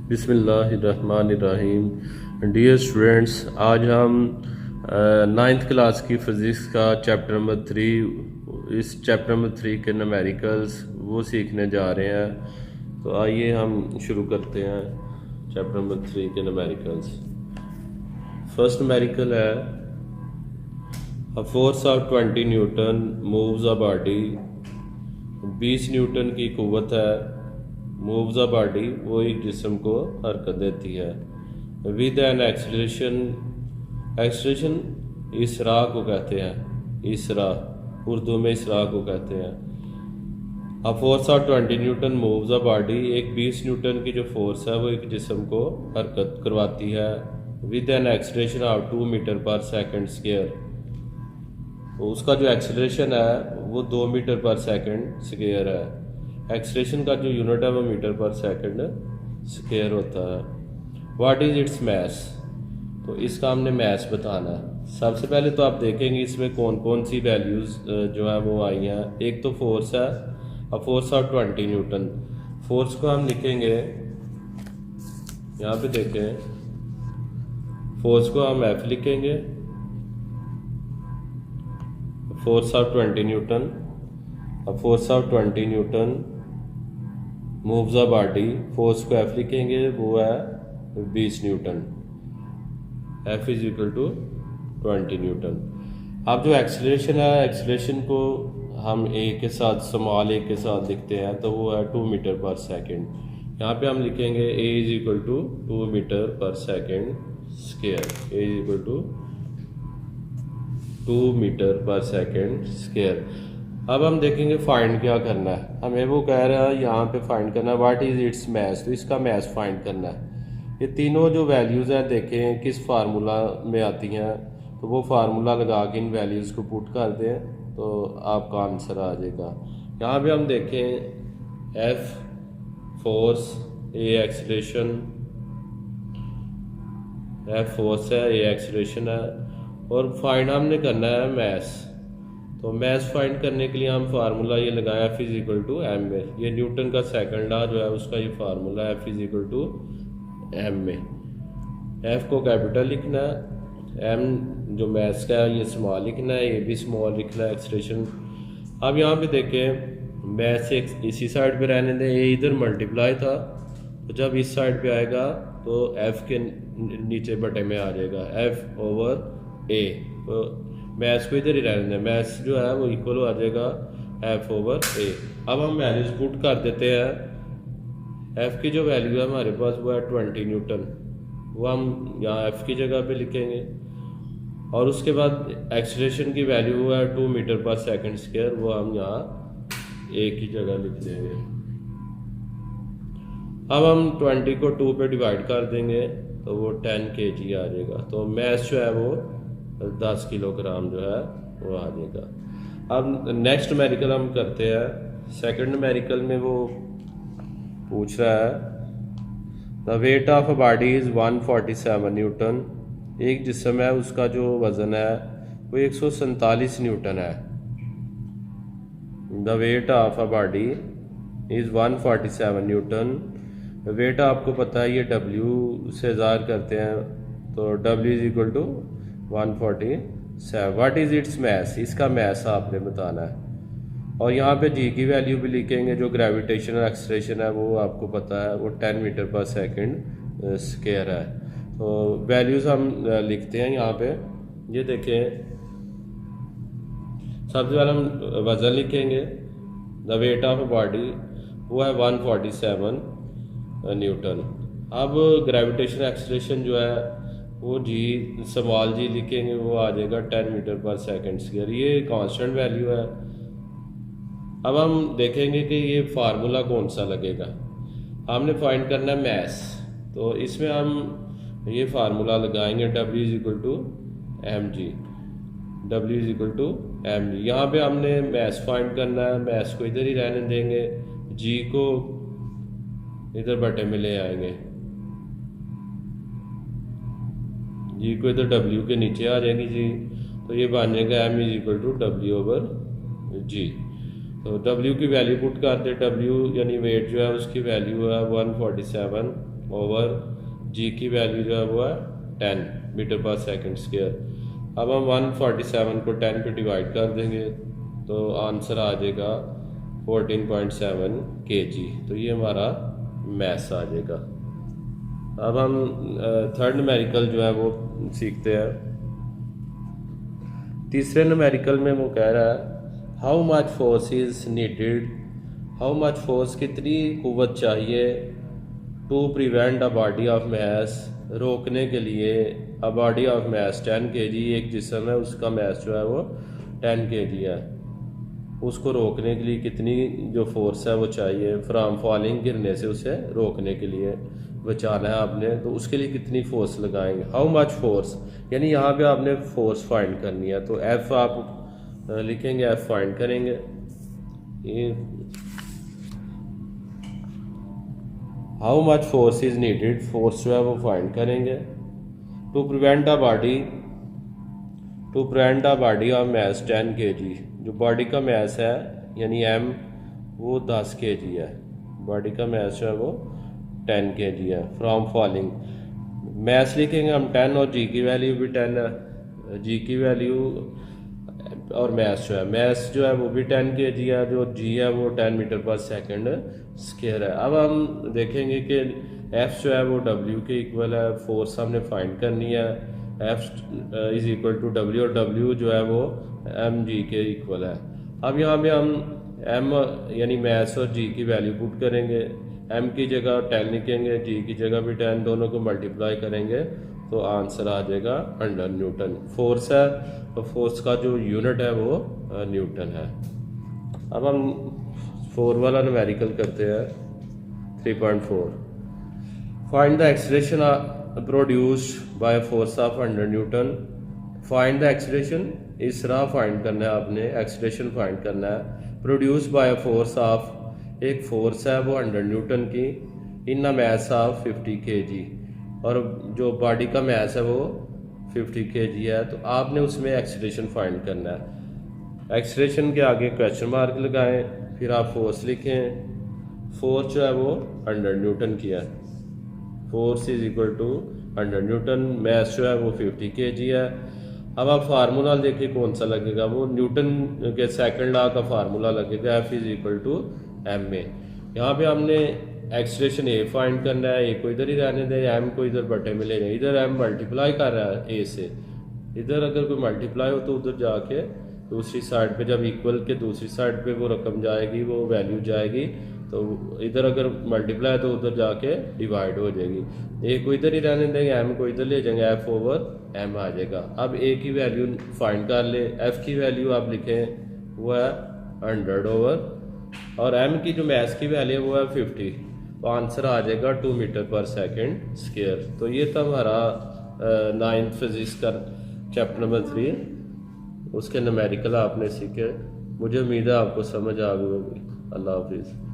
बिस्मिल्लाहिर्रहमानिर्रहीम। Dear students, आज हम नाइन्थ क्लास की फ़िज़िक्स का चैप्टर नंबर 3, इस चैप्टर नंबर 3 के न्यूमेरिकल्स वो सीखने जा रहे हैं। तो आइए हम शुरू करते हैं चैप्टर नंबर 3 के न्यूमेरिकल्स। फर्स्ट न्यूमेरिकल है अ force of 20 newton moves a body. 20 Newton की क़ुव्वत है, मूव्स अ बॉडी, वो एक जिस्म को हरकत देती है विद एन एक्सीलरेशन। एक्सीलरेशन इसरा को कहते हैं, इसरा उर्दू में इसरा को कहते हैं। अ force of 20 newton moves a body, एक 20 न्यूटन की जो फोर्स है वो एक जिस्म को हरकत करवाती है with an acceleration of 2 metre per second square. तो उसका जो एक्सीलरेशन है वो 2 मीटर पर सेकंड स्क्वायर है। एक्सीलरेशन का जो यूनिट है वो मीटर पर सेकंड स्क्वायर होता है। व्हाट इज इट्स मैस, तो इसका हमने मैस बताना है। सबसे पहले तो आप देखेंगे इसमें कौन कौन सी वैल्यूज़ जो है वो आई हैं। एक तो फोर्स है, अ फोर्स ऑफ 20 न्यूटन। फोर्स को हम लिखेंगे, यहाँ पे देखें, फोर्स को हम एफ लिखेंगे, force of 20 newton. A force of 20 newton moves a body, force को एफ लिखेंगे, वो है 20 newton. F is equal to 20 newton. अब जो एक्सीलरेशन है, एक्सीलरेशन को हम ए के साथ, स्मॉल ए के साथ लिखते हैं, तो वो है 2 मीटर पर सेकेंड। यहाँ पे हम लिखेंगे A is equal to 2 metre per second square. A is equal to 2 metre per second square. अब हम देखेंगे फाइंड क्या करना है। हमें वो कह रहा है यहाँ पे फाइंड करना है व्हाट इज इट्स मैस, तो इसका मैस फाइंड करना है। ये तीनों जो वैल्यूज़ हैं देखें किस फार्मूला में आती हैं, तो वो फार्मूला लगा के इन वैल्यूज़ को पुट कर दें तो आपका आंसर आ जाएगा। यहाँ पे हम देखें एफ फोर्स, ए एक्सीलरेशन, एफ फोर्स है, ए एक्सीलरेशन है, और फाइंड हमने करना है मैस। तो मैस फाइंड करने के लिए हम फार्मूला ये लगाया F is equal to M में। ये न्यूटन का सेकंड लॉ जो है उसका ये formula F is equal to M में। एफ को कैपिटल लिखना है, एम जो मैस का है ये स्मॉल लिखना है, ये भी स्मॉल लिखना है, एक्सप्रेशन। अब यहाँ पे देखें मैस इसी साइड पे रहने दें, ये इधर मल्टीप्लाई था, तो जब इस साइड पे आएगा तो एफ के नीचे बटे में आ जाएगा एफ ओवर ए। तो मैस को इधर ही रहने दें, मैस जो है वो इक्वल आ जाएगा एफ ओवर ए। अब हम वैल्यूज पुट कर देते हैं। एफ की जो वैल्यू है हमारे पास वो है 20 न्यूटन, वो हम यहाँ एफ की जगह पे लिखेंगे, और उसके बाद एक्सीलरेशन की वैल्यू है 2 मीटर पर सेकंड स्क्वायर, वो हम यहाँ ए की जगह लिख देंगे। अब हम 20 को 2 पे डिवाइड कर देंगे तो वो 10 kg आ जाएगा। तो मैस जो है वो 10 किलोग्राम जो है वो आ जाएगा। अब नेक्स्ट न्यूमेरिकल हम करते हैं। सेकंड न्यूमेरिकल में वो पूछ रहा है the weight of a body is 147 Newton. एक जिस्म है उसका जो वजन है वो 147 न्यूटन है। The weight of a body is 147 newton. Weight आपको पता है ये W से ज़ाहिर करते हैं, तो W is equal to 147। What is its mass, इसका मैस आपने बताना है। और यहाँ पे जी की वैल्यू भी लिखेंगे, जो ग्रेविटेशनल एक्सलेरेशन है वो आपको पता है वो 10 मीटर पर सेकंड स्क्वायर है। तो वैल्यूज़ हम लिखते हैं यहाँ पे। ये देखें, सबसे पहले हम वजन लिखेंगे, द वेट ऑफ बॉडी वो है 147 न्यूटन। अब ग्रेविटेशनल एक्सलेरेशन जो है वो जी स्मॉल जी लिखेंगे, वो आ जाएगा 10 मीटर पर सेकंड स्क्वायर। ये कांस्टेंट वैल्यू है। अब हम देखेंगे कि ये फार्मूला कौन सा लगेगा। हमने फाइंड करना है मैस, तो इसमें हम ये फार्मूला लगाएंगे W is equal to M G. W is equal to M G. यहाँ पे हमने मैस फाइंड करना है, मैस को इधर ही रहने देंगे, जी को इधर बटे में ले आएंगे, जी को इधर W के नीचे आ जाएगी जी, तो ये बन जाएगा M is equal to W over g. तो W की वैल्यू पुट करते, W यानी वेट जो है उसकी वैल्यू है 147 ओवर जी की वैल्यू जो है वो है 10 मीटर पर सेकंड स्क्वायर। अब हम 147 को 10 पे डिवाइड कर देंगे तो आंसर आ जाएगा 14.7 kg। तो ये हमारा मैथ्स आ जाएगा। अब हम थर्ड न्यूमेरिकल जो है वो सीखते हैं। तीसरे न्यूमेरिकल में वो कह रहा है how much force is needed, how much force कितनी कुव्वत चाहिए to prevent a body of mass, रोकने के लिए a body of mass 10 kg, एक जिस्म है उसका मैस जो है वो 10 kg है, उसको रोकने के लिए कितनी जो फोर्स है वो चाहिए, फ्रॉम फॉलिंग, गिरने से उसे रोकने के लिए बचाना है आपने, तो उसके लिए कितनी फोर्स लगाएंगे। हाउ मच फोर्स यानी यहाँ पे आपने फोर्स फाइंड करनी है, तो एफ आप लिखेंगे, एफ फाइंड करेंगे। ये how much force is needed, force जो है वो फाइंड करेंगे to prevent a body of mass 10 kg, जो बॉडी का मैस है यानी एम वो 10 kg है, बॉडी का मैस जो है वो 10 kg है, फ्रॉम फॉलिंग। मैस लिखेंगे हम 10 और जी की वैल्यू भी 10 है, जी की वैल्यू और मैस जो है वो भी 10 kg है, जो जी है वो 10 मीटर पर सेकंड स्क्वायर है। अब हम देखेंगे कि एफ जो है वो डब्ल्यू के इक्वल है, फोर्स हमने फाइंड करनी है, F is equal to W और डब्ल्यू जो है वो एम जी के इक्वल है। अब यहाँ पे हम एम यानी मैस और जी की वैल्यू पुट करेंगे, एम की जगह 10 लिखेंगे, जी की जगह भी 10, दोनों को मल्टीप्लाई करेंगे तो आंसर आ जाएगा 100 न्यूटन। फोर्स है तो फोर्स का जो यूनिट है वो न्यूटन है। अब हम 4 वाला न्यूमेरिकल करते हैं 3.4। Find the acceleration produced by force of 100 Newton. Find the acceleration, इस तरह फाइंड करना है आपने, एक्सीलरेशन फाइंड करना है प्रोड्यूस्ड बाय फोर्स ऑफ, एक फोर्स है वो 100 न्यूटन की, इन मैस ऑफ 50 kg, और जो बॉडी का मैस है वो 50 kg है, तो आपने उसमें एक्सीलरेशन फाइंड करना है। एक्सीलरेशन के आगे क्वेश्चन मार्क लगाएं, फिर आप फोर्स लिखें, फोर्स जो है वो 100 न्यूटन की है, force is equal to 100 newton, mass जो है वो 50 kg है। अब आप फार्मूला देखिए कौन सा लगेगा, वो न्यूटन के सेकंड लॉ का फार्मूला लगेगा, F is equal to M A. यहाँ पे हमने एक्सलेशन ए फाइंड करना है, ए को इधर ही रहने दें, एम को इधर बटे में ले जाए, इधर एम मल्टीप्लाई कर रहा है ए से, इधर अगर कोई मल्टीप्लाई हो तो उधर जाके दूसरी साइड पे, जब इक्वल के दूसरी साइड पे वो रकम जाएगी, वो वैल्यू जाएगी, तो इधर अगर मल्टीप्लाई तो उधर जाके डिवाइड हो जाएगी। ए को इधर ही रहने देंगे, एम को इधर ले जाएंगे, एफ ओवर एम आ जाएगा। अब ए की वैल्यू फाइंड कर ले, एफ की वैल्यू आप लिखें वो है 100 ओवर, और एम की जो मैस की वैल्यू है वो है 50, तो आंसर आ जाएगा 2 मीटर पर सेकंड स्क्वायर। तो ये था हमारा 9th फिजिक्स का चैप्टर नंबर 3, उसके न्यूमेरिकल आपने सीखे। मुझे उम्मीद है आपको समझ आ गई होगी। अल्लाह हाफिज़।